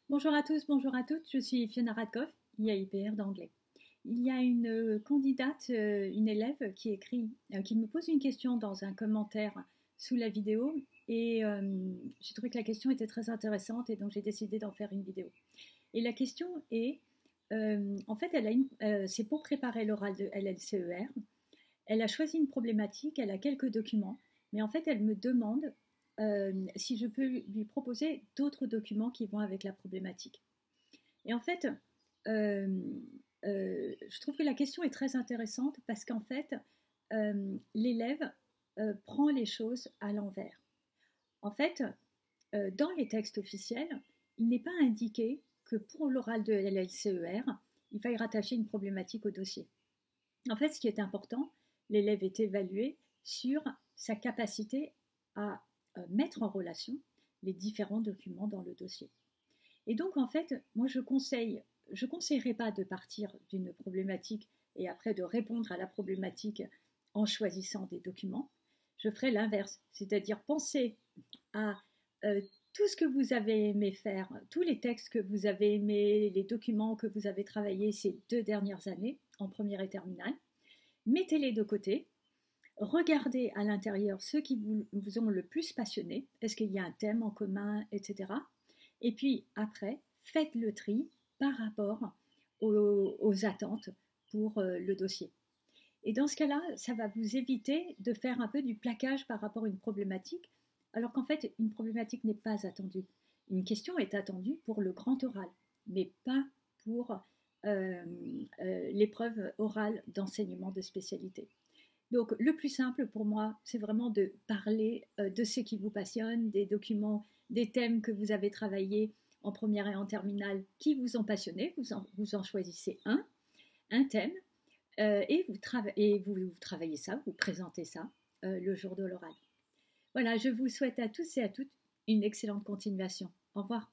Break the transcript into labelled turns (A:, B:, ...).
A: Bonjour à tous, bonjour à toutes, je suis Fiona Radkoff, IAIPR d'anglais. Il y a une candidate, une élève qui me pose une question dans un commentaire sous la vidéo et j'ai trouvé que la question était très intéressante et donc j'ai décidé d'en faire une vidéo. Et la question est, en fait, c'est pour préparer l'oral de LLCER. Elle a choisi une problématique, elle a quelques documents, mais en fait, elle me demande si je peux lui proposer d'autres documents qui vont avec la problématique. Et en fait, euh, je trouve que la question est très intéressante parce qu'en fait, l'élève prend les choses à l'envers. En fait, dans les textes officiels, il n'est pas indiqué que pour l'oral de LLCER, il faille rattacher une problématique au dossier. En fait, ce qui est important, l'élève est évalué sur sa capacité à mettre en relation les différents documents dans le dossier. Et donc, en fait, moi, je ne conseillerais pas de partir d'une problématique et après de répondre à la problématique en choisissant des documents. Je ferais l'inverse, c'est-à-dire penser à tout ce que vous avez aimé faire, tous les textes que vous avez aimés, les documents que vous avez travaillés ces 2 dernières années en première et terminale, mettez-les de côté, regardez à l'intérieur ceux qui vous ont le plus passionné, est-ce qu'il y a un thème en commun, etc. Et puis après, faites le tri par rapport aux attentes pour le dossier. Et dans ce cas-là, ça va vous éviter de faire un peu du plaquage par rapport à une problématique, alors qu'en fait, une problématique n'est pas attendue. Une question est attendue pour le grand oral, mais pas pour l'épreuve orale d'enseignement de spécialité. Donc, le plus simple pour moi, c'est vraiment de parler de ce qui vous passionne, des documents, des thèmes que vous avez travaillés en première et en terminale qui vous ont passionné. Vous en choisissez un thème, et vous travaillez ça, vous présentez ça le jour de l'oral. Voilà, je vous souhaite à tous et à toutes une excellente continuation. Au revoir.